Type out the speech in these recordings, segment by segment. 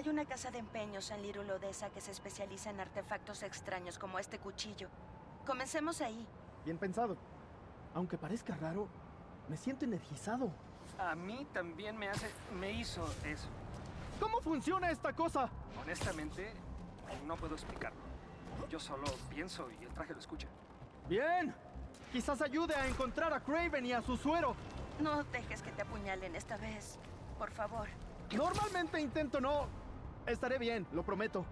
Hay una casa de empeños en Little Odessa que se especializa en artefactos extraños como este cuchillo. Comencemos ahí. Bien pensado. Aunque parezca raro, me siento energizado. A mí también me hizo eso. ¿Cómo funciona esta cosa? Honestamente, no puedo explicarlo. Yo solo pienso y el traje lo escucha. Bien. Quizás ayude a encontrar a Kraven y a su suero. No dejes que te apuñalen esta vez. Por favor. Normalmente intento no. Estaré bien, lo prometo.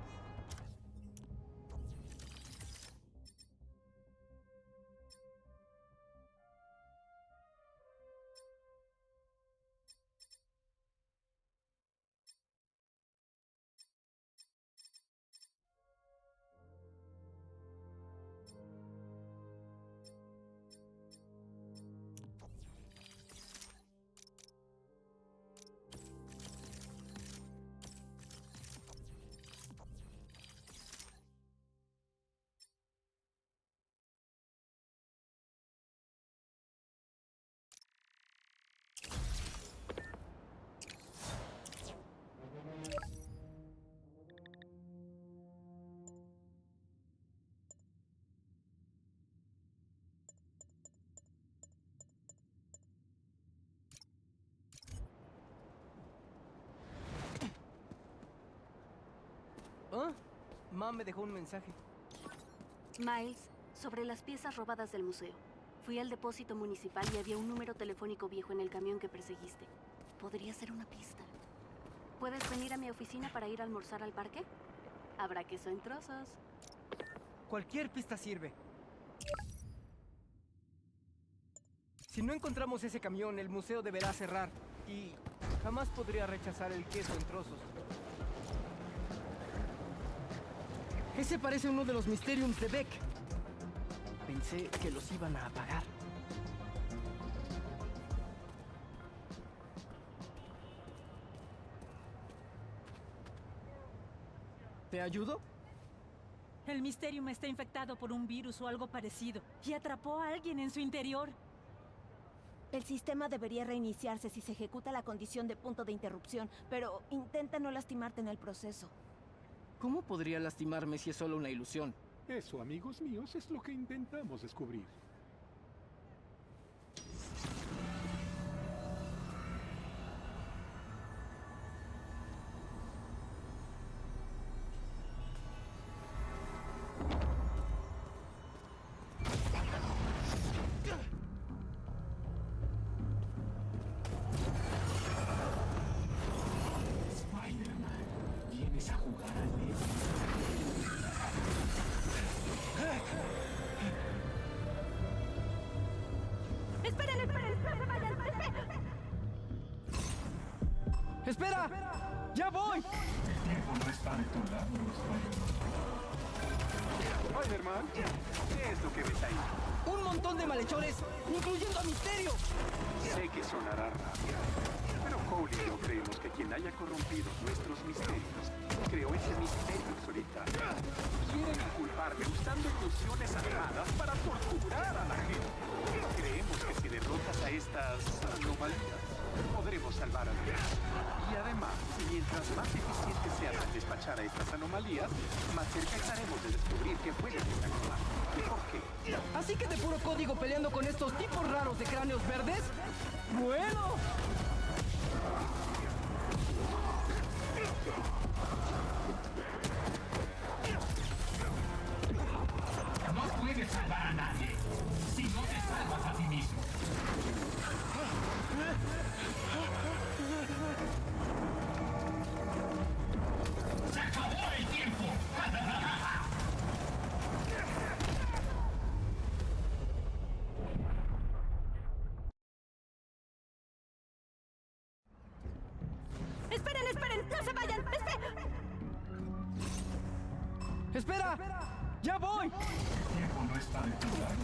¿Ah? Ma me dejó un mensaje. Miles, sobre las piezas robadas del museo. Fui al depósito municipal y había un número telefónico viejo en el camión que perseguiste. Podría ser una pista. ¿Puedes venir a mi oficina para ir a almorzar al parque? Habrá queso en trozos. Cualquier pista sirve. Si no encontramos ese camión, el museo deberá cerrar. Y jamás podría rechazar el queso en trozos. Ese parece uno de los Mysteriums de Beck. Pensé que los iban a apagar. ¿Te ayudo? El Mysterium está infectado por un virus o algo parecido y atrapó a alguien en su interior. El sistema debería reiniciarse si se ejecuta la condición de punto de interrupción, pero intenta no lastimarte en el proceso. ¿Cómo podría lastimarme si es solo una ilusión? Eso, amigos míos, es lo que intentamos descubrir. ¡Espera! ¡Ya voy! El tiempo no está de tu lado, Spider-Man, ¿qué es lo que ves ahí? ¡Un montón de malhechores, incluyendo a Misterio! Sé que sonará rabia, pero Cole y yo creemos que quien haya corrompido nuestros misterios creó ese misterio solitario. Quieren inculparme usando ilusiones armadas para torturar a la gente. Creemos que si derrotas a estas anomalías, podremos salvar a Dios. Y además, mientras más eficiente sea al despachar a estas anomalías, más cerca estaremos de descubrir qué fue lo que está actuando y por qué. ¿Así que de puro código peleando con estos tipos raros de cráneos verdes? ¡Bueno! No puedes salvar a nadie si no te salvas a ti mismo. ¡Se acabó el tiempo! ¡Esperen, esperen! ¡No se vayan! ¡Espera! ¡Ya voy! El tiempo no está de tu lado.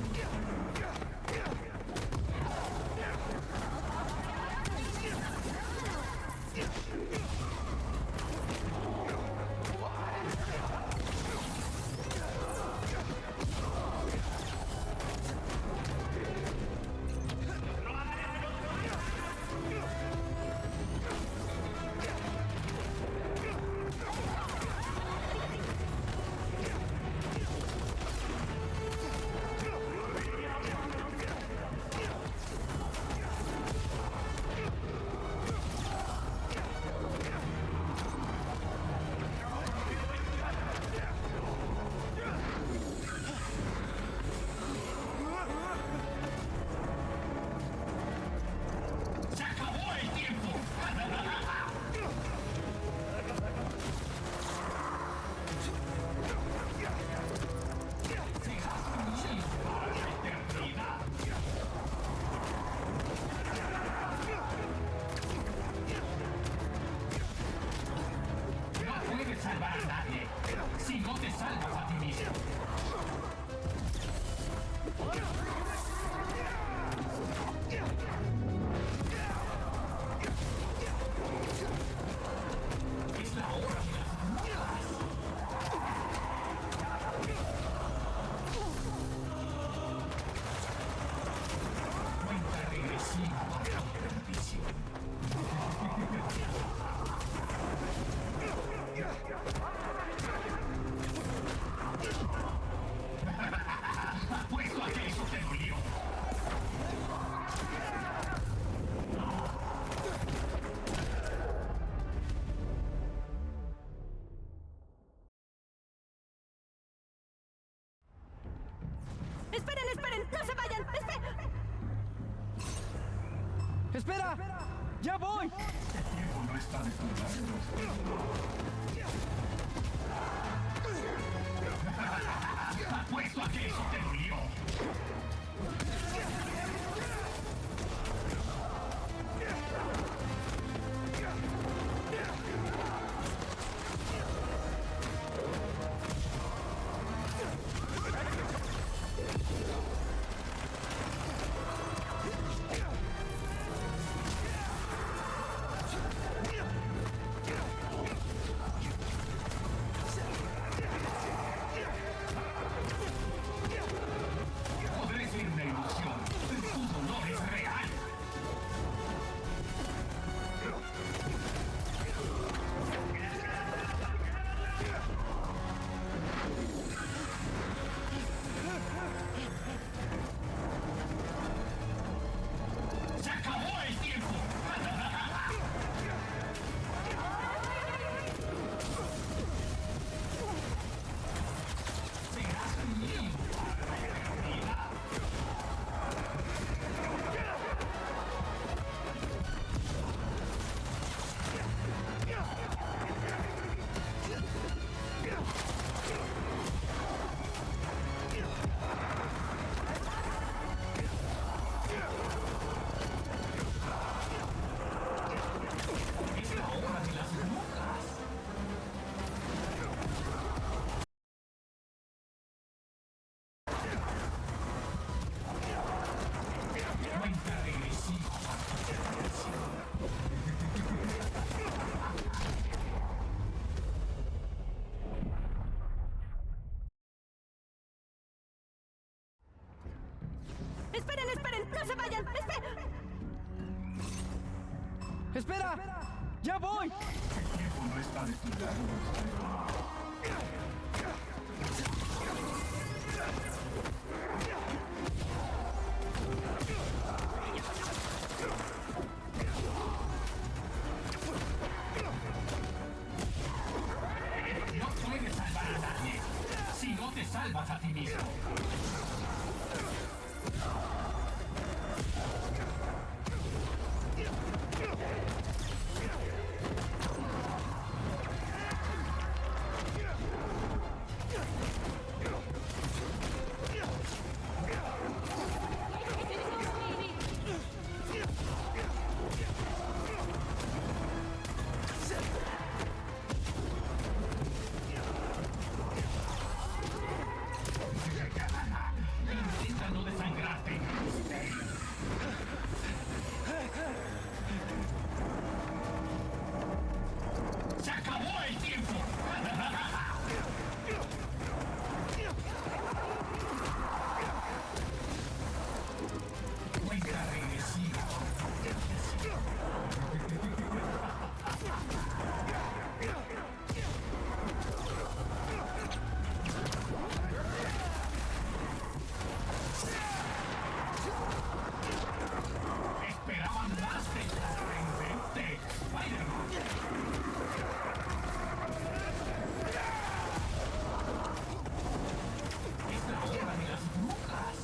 ¡No se vayan! ¡Espera! ¡Ya voy! El tiempo no está de tu lado. Apuesto a que eso te dolió. Podré ser una ilusión, pero tu dolor es real. ¡Se acabó el tiempo! Serás mío para la eternidad. Es la hora de las brujas. Cuenta regresiva para tu perdición. ¡Esperen! ¡No se vayan! ¡Espera! ¡Ya voy! El tiempo no está de tu lado. No puedes salvar a nadie si no te salvas a ti mismo. Intenta no desangrarte en el misterio. ¡Se acabó el tiempo! Cuenta regresiva. Esperaban más de la reinvente Spider-Man. Es la hora de las brujas.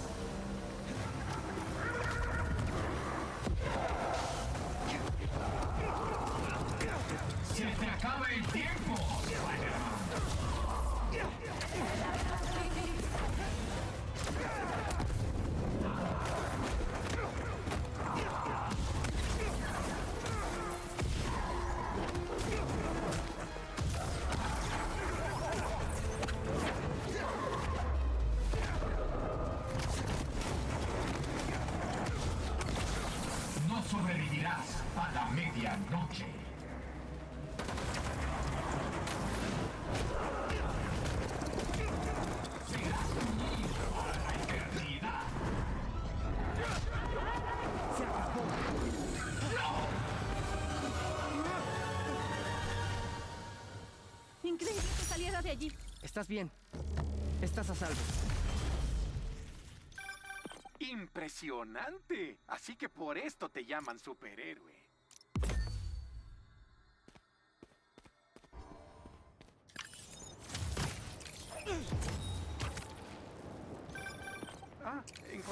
¡Se te acaba el tiempo, Spider-Man! No sobrevivirás a la medianoche. Serás mío para la eternidad. ¡Se acabó! Increíble que saliera de allí. Estás bien. Estás a salvo. ¡Impresionante! Así que por esto te llaman superhéroe.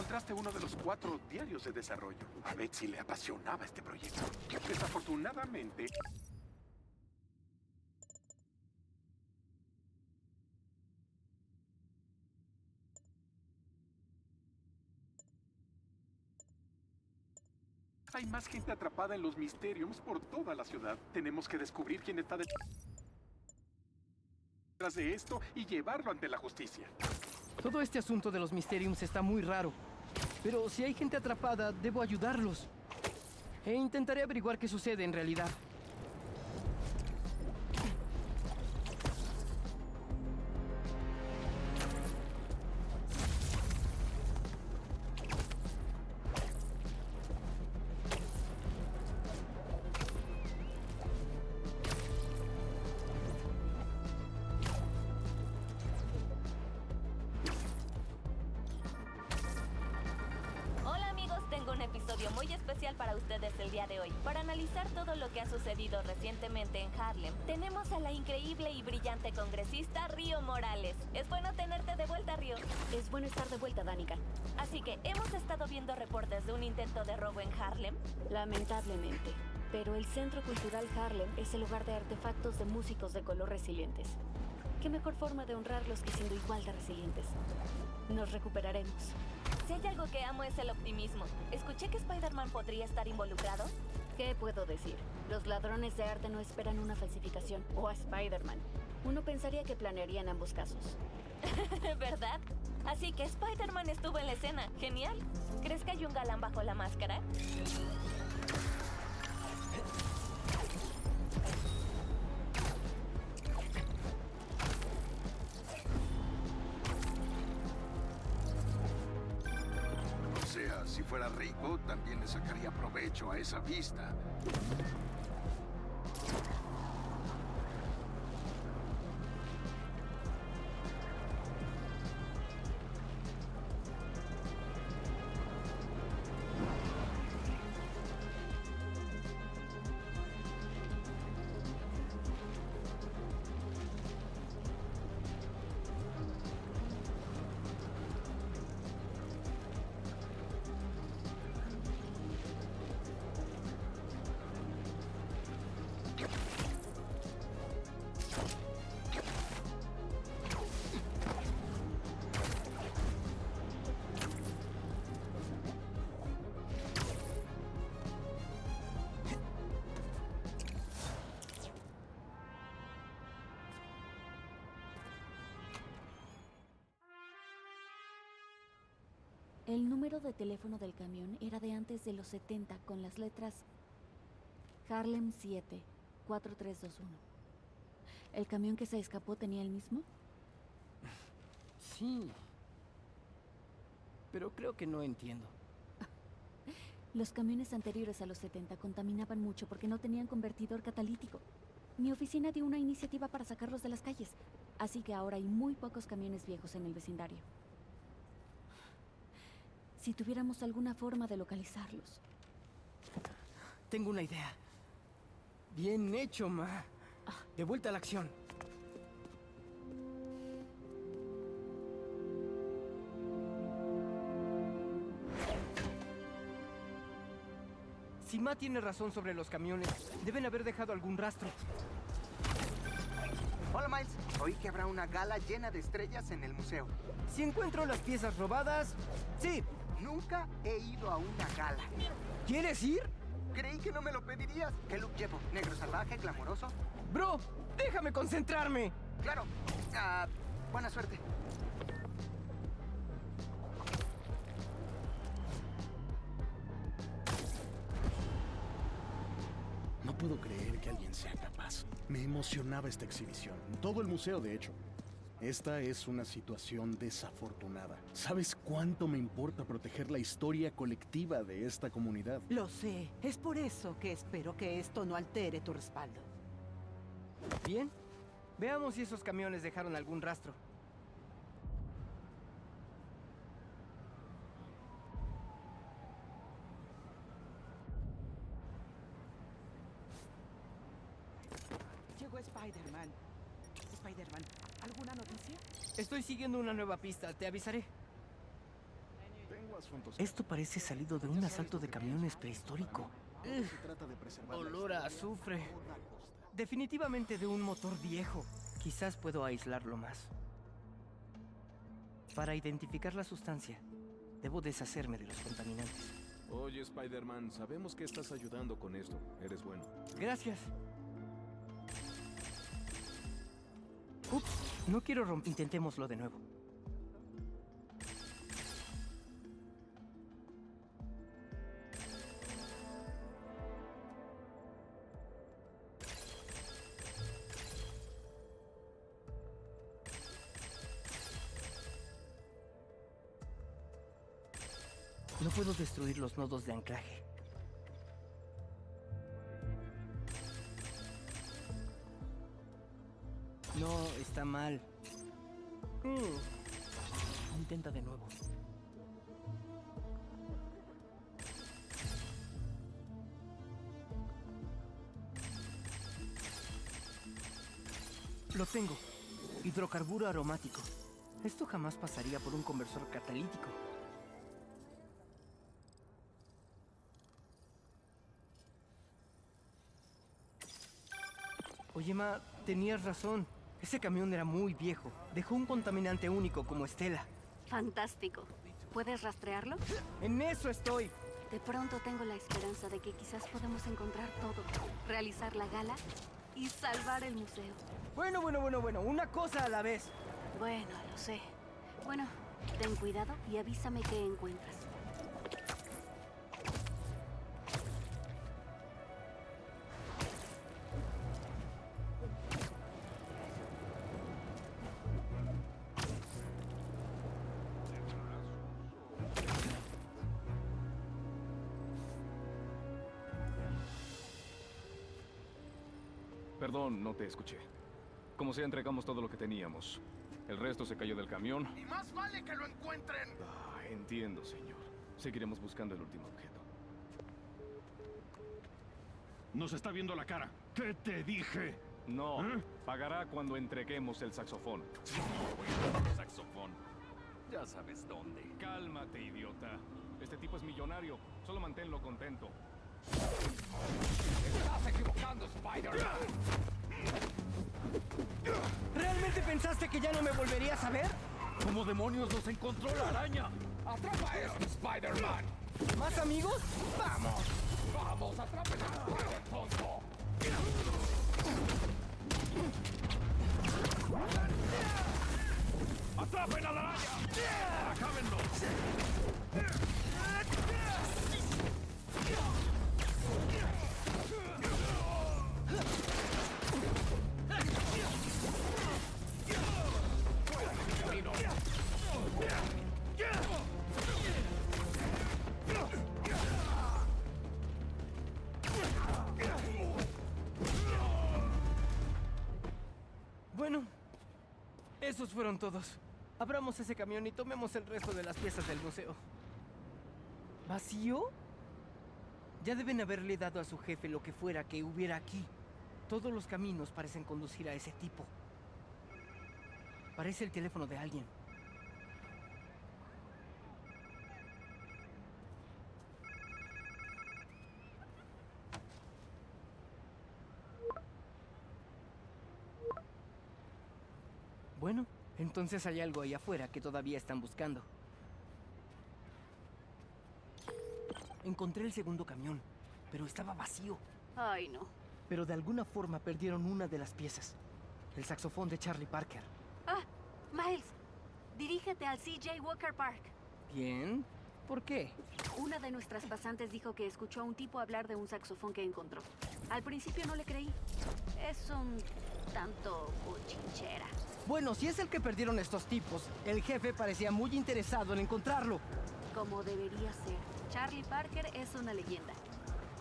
encontraste uno de los 4 diarios de desarrollo. A Betsy le apasionaba este proyecto. Desafortunadamente... hay más gente atrapada en los Mysteriums por toda la ciudad. Tenemos que descubrir quién está detrás de esto y llevarlo ante la justicia. Todo este asunto de los Mysteriums está muy raro. Pero si hay gente atrapada, debo ayudarlos. E intentaré averiguar qué sucede en realidad. Hola amigos, tengo un episodio muy especial para ustedes el día de hoy. Para analizar todo lo que ha sucedido recientemente en Harlem, tenemos a la increíble y brillante congresista Río Morales. Es bueno tenerte de vuelta, Río. Es bueno estar de vuelta, Danica. Así que hemos estado viendo reportes de un intento de robo en Harlem. Lamentablemente. Pero el Centro Cultural Harlem es el hogar de artefactos de músicos de color resilientes. ¿Qué mejor forma de honrarlos que siendo igual de resilientes? Nos recuperaremos. Si hay algo que amo es el optimismo. Escuché que Spider-Man podría estar involucrado. ¿Qué puedo decir? Los ladrones de arte no esperan una falsificación o a Spider-Man. Uno pensaría que planearían ambos casos. ¿Verdad? Así que Spider-Man estuvo en la escena. Genial. ¿Crees que hay un galán bajo la máscara? O sea, si fuera rico, también le sacaría provecho a esa vista. El número de teléfono del camión era de antes de los 70 con las letras Harlem 7 4321. ¿El camión que se escapó tenía el mismo? Sí. Pero creo que no entiendo. Los camiones anteriores a los 70 contaminaban mucho porque no tenían convertidor catalítico. Mi oficina dio una iniciativa para sacarlos de las calles, así que ahora hay muy pocos camiones viejos en el vecindario. Si tuviéramos alguna forma de localizarlos. Tengo una idea. Bien hecho, Ma. De vuelta a la acción. Si Ma tiene razón sobre los camiones, deben haber dejado algún rastro. Hola, Miles. Oí que habrá una gala llena de estrellas en el museo. Si encuentro las piezas robadas, sí. Nunca he ido a una gala. ¿Quieres ir? Creí que no me lo pedirías. ¿Qué look llevo? ¿Negro salvaje, glamoroso? Bro, déjame concentrarme. Claro. Buena suerte. No puedo creer que alguien sea capaz. Me emocionaba esta exhibición. Todo el museo, de hecho. Esta es una situación desafortunada. ¿Sabes cuánto me importa proteger la historia colectiva de esta comunidad? Lo sé. Es por eso que espero que esto no altere tu respaldo. Bien. Veamos si esos camiones dejaron algún rastro. Llegó Spider-Man. Spider-Man, ¿alguna noticia? Estoy siguiendo una nueva pista. Te avisaré. Tengo asuntos. Esto parece salido de un asalto de camiones prehistórico. Se trata de preservar la Olor a historia azufre. a toda costa. Definitivamente de un motor viejo. Quizás puedo aislarlo más. Para identificar la sustancia, debo deshacerme de los contaminantes. Oye, Spider-Man, sabemos que estás ayudando con esto. Eres bueno. Gracias. Ups, no quiero romper. Intentémoslo de nuevo. No puedo destruir los nodos de anclaje. No, está mal. Intenta de nuevo. Lo tengo. Hidrocarburo aromático. Esto jamás pasaría por un conversor catalítico. Oye, Ma, tenías razón. Ese camión era muy viejo. Dejó un contaminante único como Estela. Fantástico. ¿Puedes rastrearlo? En eso estoy. De pronto tengo la esperanza de que quizás podemos encontrar todo, realizar la gala y salvar el museo. Bueno. Una cosa a la vez. Bueno, lo sé. Bueno, ten cuidado y avísame qué encuentras. Perdón, no te escuché. Como sea, entregamos todo lo que teníamos. El resto se cayó del camión. Y más vale que lo encuentren. Entiendo, señor. Seguiremos buscando el último objeto. Nos está viendo la cara. ¿Qué te dije? No. Pagará cuando entreguemos el saxofón. Saxofón. Ya sabes dónde. Cálmate, idiota. Este tipo es millonario. Solo manténlo contento. ¡Estás equivocando, Spider-Man! ¿Realmente pensaste que ya no me volverías a ver? ¿Cómo demonios nos encontró la araña? ¡Atrapa eso, Spider-Man! ¿Más amigos? ¡Vamos! ¡Vamos, atrápenlo! ¡Tonto! ¡Atrapen a la araña! ¡Acábenlo! Bueno, esos fueron todos. Abramos ese camión y tomemos el resto de las piezas del museo. ¿Vacío? Ya deben haberle dado a su jefe lo que fuera que hubiera aquí. Todos los caminos parecen conducir a ese tipo. Parece el teléfono de alguien. Bueno, entonces hay algo ahí afuera que todavía están buscando. Encontré el segundo camión, pero estaba vacío. Ay, no. Pero de alguna forma perdieron una de las piezas. El saxofón de Charlie Parker. Ah, Miles, dirígete al CJ Walker Park. Bien. ¿Por qué? Una de nuestras pasantes dijo que escuchó a un tipo hablar de un saxofón que encontró. Al principio no le creí. Es un tanto bochinchera. Bueno, si es el que perdieron estos tipos, el jefe parecía muy interesado en encontrarlo. Como debería ser. Charlie Parker es una leyenda.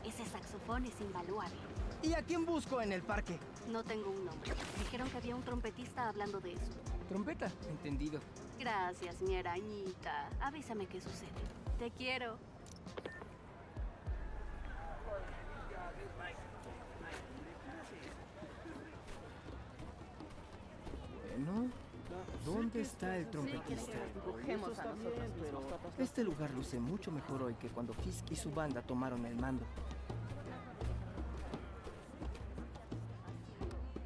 Ese saxofón es invaluable. ¿Y a quién busco en el parque? No tengo un nombre. Dijeron que había un trompetista hablando de eso. ¿Trompeta? Entendido. Gracias, mi arañita. Avísame qué sucede. Te quiero. Bueno, ¿dónde ¿Dónde está el trompetista? Dibujemos a nosotros mismos. Este lugar luce mucho mejor hoy que cuando Fisk y su banda tomaron el mando.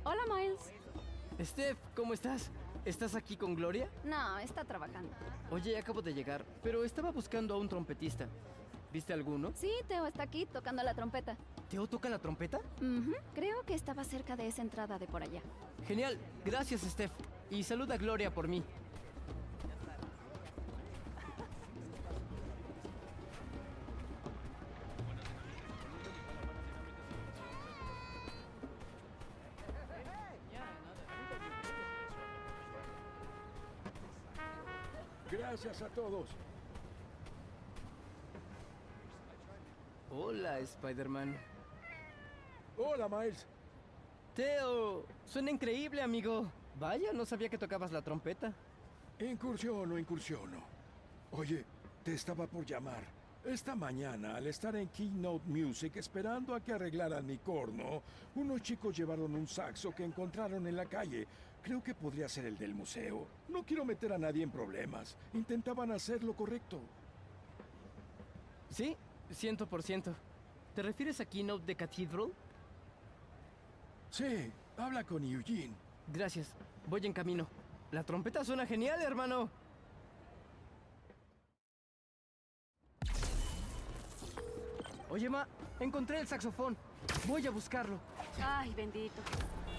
Hola, Miles. Steph, ¿cómo estás? ¿Estás aquí con Gloria? No, está trabajando. Oye, acabo de llegar, pero estaba buscando a un trompetista. ¿Viste alguno? Sí, Teo está aquí tocando la trompeta. ¿Teo toca la trompeta? Creo que estaba cerca de esa entrada de por allá. Genial, gracias, Steph. Y saluda a Gloria por mí. Gracias a todos. Hola, Spider-Man. Hola, Miles. Teo, suena increíble, amigo. Vaya, no sabía que tocabas la trompeta. Incursiono. Oye, te estaba por llamar. Esta mañana, al estar en Keynote Music esperando a que arreglaran mi corno, unos chicos llevaron un saxo que encontraron en la calle. Creo que podría ser el del museo. No quiero meter a nadie en problemas. Intentaban hacer lo correcto. Sí, 100%. ¿Te refieres a Keynote de Cathedral? Sí, habla con Eugene. Gracias, voy en camino. La trompeta suena genial, hermano. Oye, Ma, encontré el saxofón. Voy a buscarlo. Ay, bendito.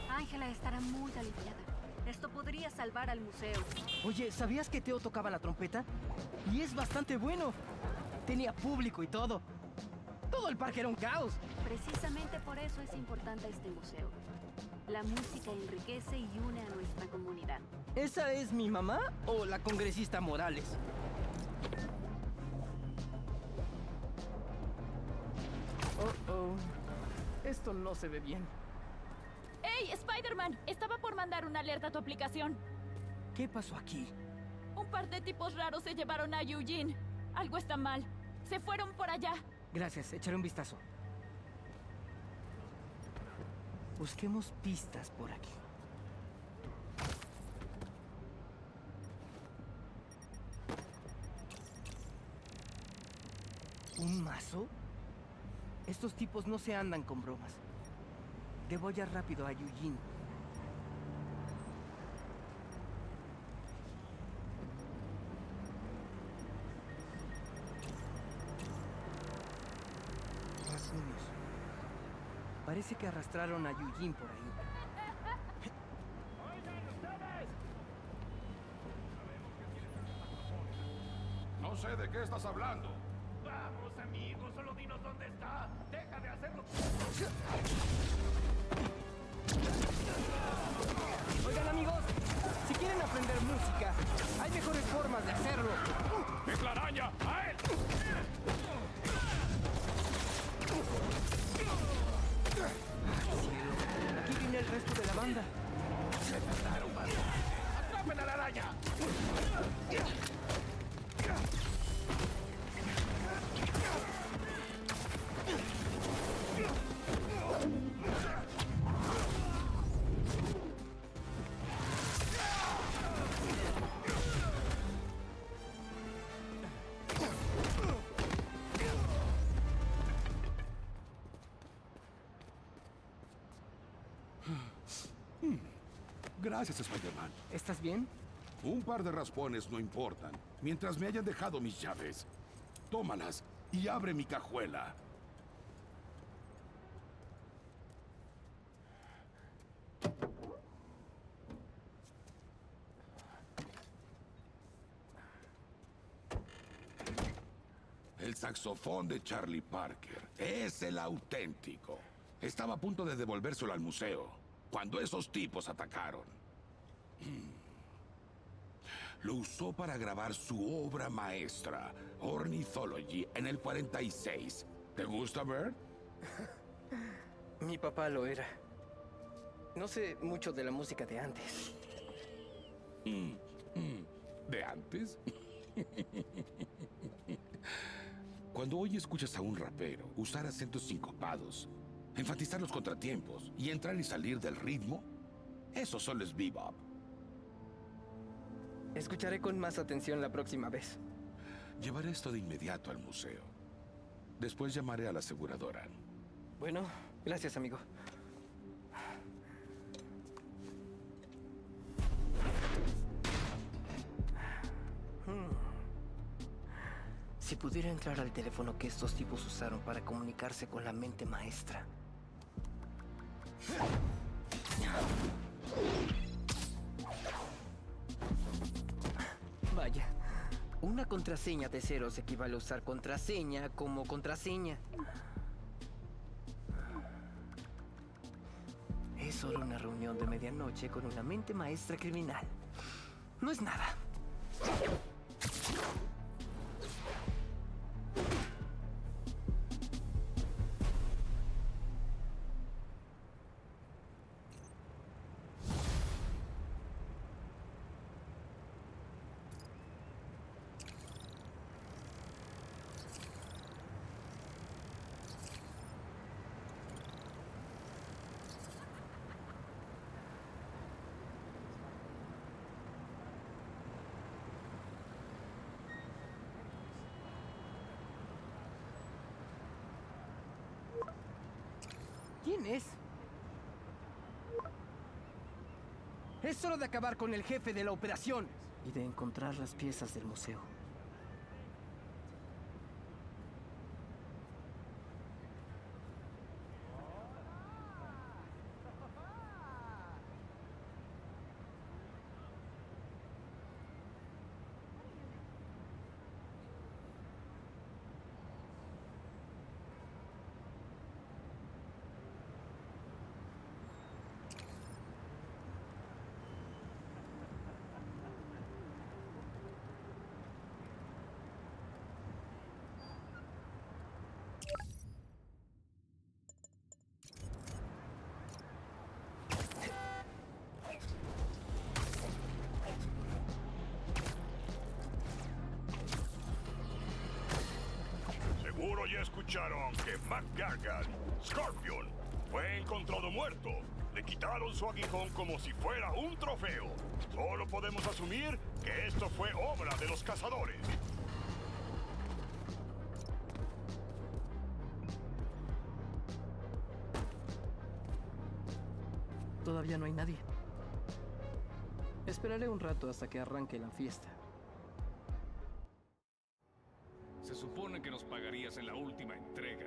Ángela estará muy aliviada. Esto podría salvar al museo. Oye, ¿sabías que Teo tocaba la trompeta? Y es bastante bueno. Tenía público y todo. Todo el parque era un caos. Precisamente por eso es importante este museo. La música enriquece y une a nuestra comunidad. ¿Esa es mi mamá o la congresista Morales? Oh. Esto no se ve bien. ¡Hey, Spider-Man! Estaba por mandar una alerta a tu aplicación. ¿Qué pasó aquí? Un par de tipos raros se llevaron a Eugene. Algo está mal. Se fueron por allá. Gracias, echaré un vistazo. Busquemos pistas por aquí. ¿Un mazo? Estos tipos no se andan con bromas. Debo hallar rápido a Eugene. Rasguños. Parece que arrastraron a Eugene por ahí. No sé de qué estás hablando. Vamos, amigos, solo dinos dónde está. Deja de hacerlo. Oigan, amigos, si quieren aprender música, hay mejores formas de hacerlo. ¡Es la araña! ¡A él! Aquí viene el resto de la banda. ¡Se tardaron, banda! ¡Atrapen a la araña! Gracias, Spider-Man. ¿Estás bien? Un par de raspones no importan, mientras me hayan dejado mis llaves. Tómalas y abre mi cajuela. El saxofón de Charlie Parker es el auténtico. Estaba a punto de devolvérselo al museo cuando esos tipos atacaron. Lo usó para grabar su obra maestra, Ornithology, en el 46. ¿Te gusta, Bert? Mi papá lo era. No sé mucho de la música de antes. ¿De antes? Cuando hoy escuchas a un rapero usar acentos sincopados, enfatizar los contratiempos y entrar y salir del ritmo, eso solo es bebop. Escucharé con más atención la próxima vez. Llevaré esto de inmediato al museo. Después llamaré a la aseguradora. Bueno, gracias, amigo. Si pudiera entrar al teléfono que estos tipos usaron para comunicarse con la mente maestra. Vaya, una contraseña de ceros equivale a usar contraseña como contraseña. Es solo una reunión de medianoche con una mente maestra criminal. No es nada. ¿Quién es? Es hora de acabar con el jefe de la operación y de encontrar las piezas del museo. Seguro ya escucharon que McGargan, Scorpion, fue encontrado muerto. Le quitaron su aguijón como si fuera un trofeo. Solo podemos asumir que esto fue obra de los cazadores. Todavía no hay nadie. Esperaré un rato hasta que arranque la fiesta. Se supone que nos pagarías en la última entrega.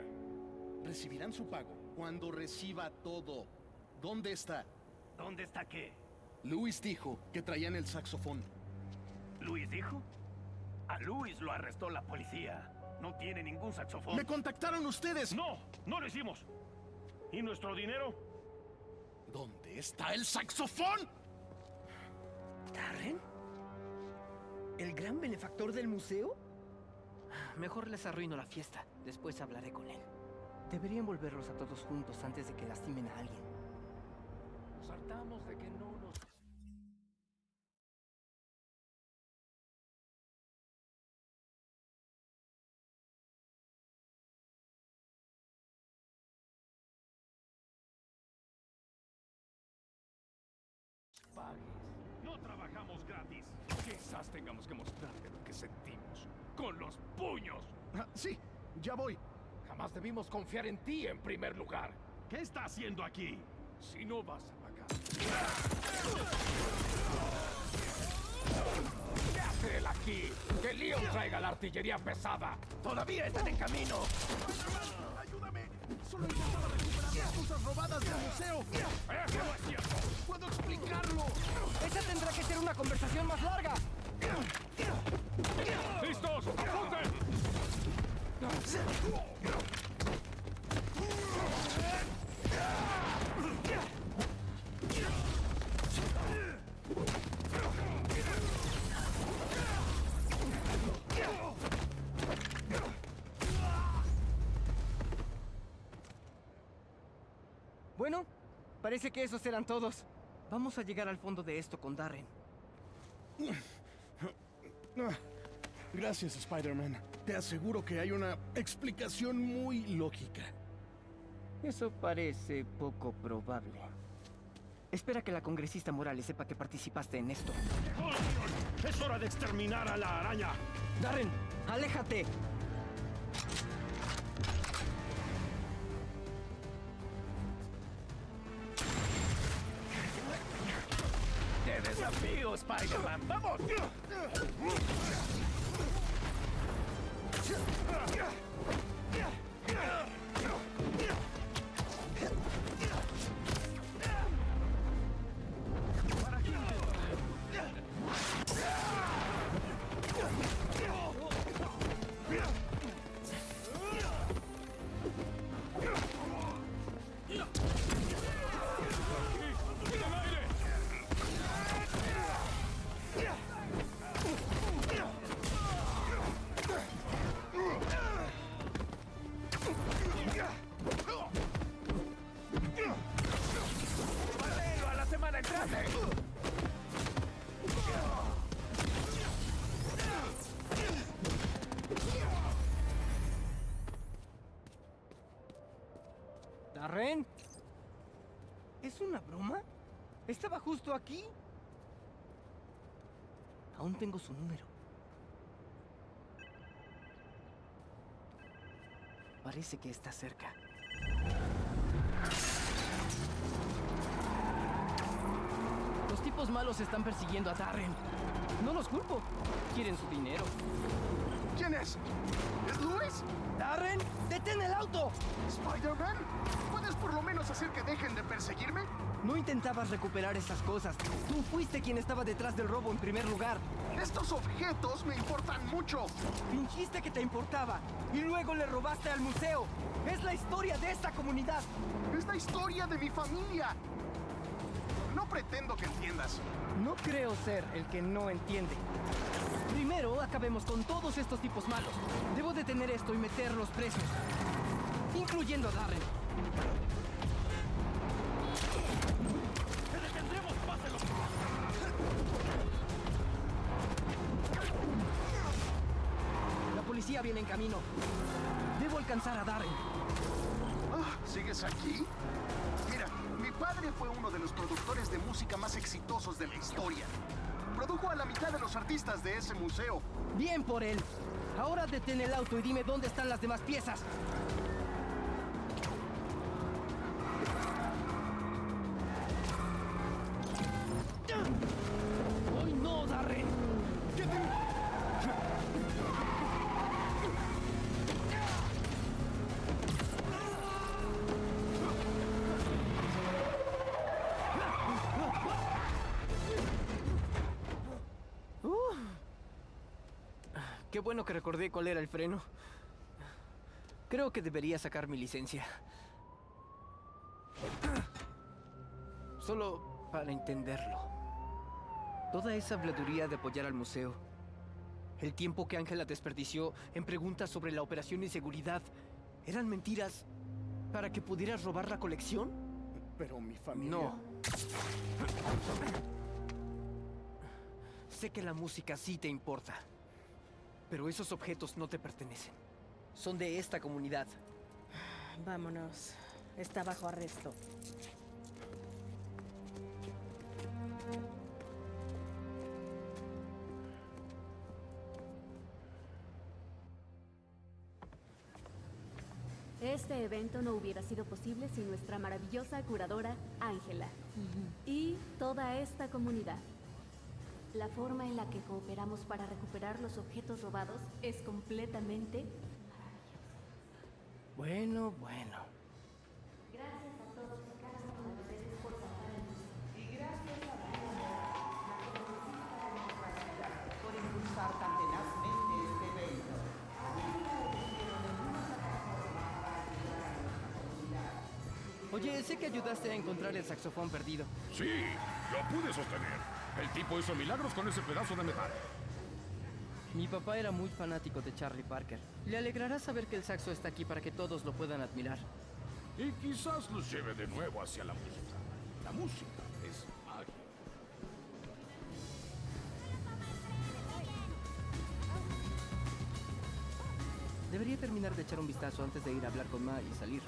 Recibirán su pago cuando reciba todo. ¿Dónde está? ¿Dónde está qué? Luis dijo que traían el saxofón. ¿Luis dijo? A Luis lo arrestó la policía. No tiene ningún saxofón. ¡Me contactaron ustedes! ¡No! ¡No lo hicimos! ¿Y nuestro dinero? ¿Dónde está el saxofón? ¿Darren? ¿El gran benefactor del museo? Mejor les arruino la fiesta. Después hablaré con él. Debería envolverlos a todos juntos antes de que lastimen a alguien. Nos hartamos de que no nos... pagues. No trabajamos gratis. Quizás tengamos que mostrarte lo que sentimos. ¡Con los puños! Sí, ya voy. Jamás debimos confiar en ti en primer lugar. ¿Qué está haciendo aquí? Si no vas a pagar. ¿Qué hace él aquí? Que Leon traiga la artillería pesada. ¡Todavía están en camino! ¡Ayúdame! Solo intentaba recuperar las cosas robadas del museo. ¡Eso no es cierto! ¡Puedo explicarlo! ¡Esa tendrá que ser una conversación más larga! ¡Listos! ¡Apunten! Bueno, parece que esos eran todos. Vamos a llegar al fondo de esto con Darren. Gracias, Spider-Man. Te aseguro que hay una explicación muy lógica. Eso parece poco probable. Espera que la congresista Morales sepa que participaste en esto. ¡Es hora de exterminar a la araña! ¡Darren! ¡Aléjate! ¡Te desafío, Spider-Man! ¡Vamos! ¡A la semana entrante! ¿Darren? ¿Es una broma? ¿Estaba justo aquí? Aún tengo su número. Parece que está cerca. Los tipos malos están persiguiendo a Darren. No los culpo. Quieren su dinero. ¿Quién es? ¿Es Luis? ¡Darren! ¡Detén el auto! ¿Spider-Man? ¿Puedes por lo menos hacer que dejen de perseguirme? No intentabas recuperar esas cosas. Tú fuiste quien estaba detrás del robo en primer lugar. Estos objetos me importan mucho. Fingiste que te importaba y luego le robaste al museo. Es la historia de esta comunidad. Es la historia de mi familia. No pretendo que entiendas. No creo ser el que no entiende. Primero, acabemos con todos estos tipos malos. Debo detener esto y meterlos presos. Incluyendo a Darren. ¡Te detendremos! ¡Páselo! La policía viene en camino. Debo alcanzar a Darren. ¿Sigues aquí? Mira, mi padre fue uno de los productores de música más exitosos de la historia. Produjo a la mitad de los artistas de ese museo. Bien por él. Ahora detén el auto y dime dónde están las demás piezas. ¡Hoy no, Darren! ¿Qué te... Qué bueno que recordé cuál era el freno. Creo que debería sacar mi licencia. Solo para entenderlo. Toda esa habladuría de apoyar al museo. El tiempo que Ángela desperdició en preguntas sobre la operación y seguridad. ¿Eran mentiras para que pudieras robar la colección? Pero mi familia... No. Sé que la música sí te importa. Pero esos objetos no te pertenecen. Son de esta comunidad. Vámonos. Está bajo arresto. Este evento no hubiera sido posible sin nuestra maravillosa curadora, Ángela. Y toda esta comunidad. La forma en la que cooperamos para recuperar los objetos robados es completamente maravillosa. Bueno. Gracias a todos y cada uno de ustedes por salvar el museo. Y gracias a por impulsar tan tenazmente este evento. Oye, sé que ayudaste a encontrar el saxofón perdido. Sí, lo pude sostener. El tipo hizo milagros con ese pedazo de metal. Mi papá era muy fanático de Charlie Parker. Le alegrará saber que el saxo está aquí para que todos lo puedan admirar. Y quizás los lleve de nuevo hacia la música. La música es magia. Debería terminar de echar un vistazo antes de ir a hablar con Ma y salir.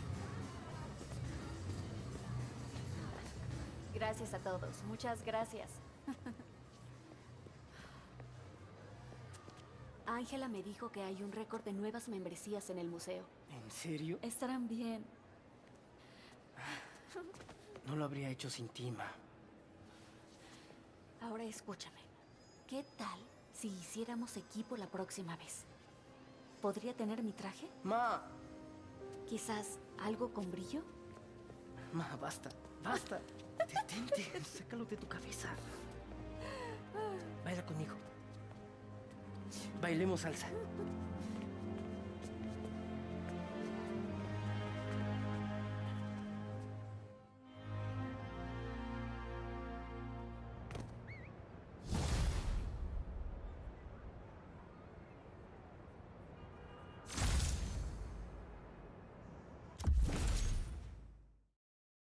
Gracias a todos. Muchas gracias. Ángela me dijo que hay un récord de nuevas membresías en el museo. ¿En serio? Estarán bien. No lo habría hecho sin ti, Ma. Ahora escúchame. ¿Qué tal si hiciéramos equipo la próxima vez? ¿Podría tener mi traje? Ma. ¿Quizás algo con brillo? Ma, basta. Basta. Detente. Sácalo de tu cabeza. Baila conmigo. Bailemos salsa.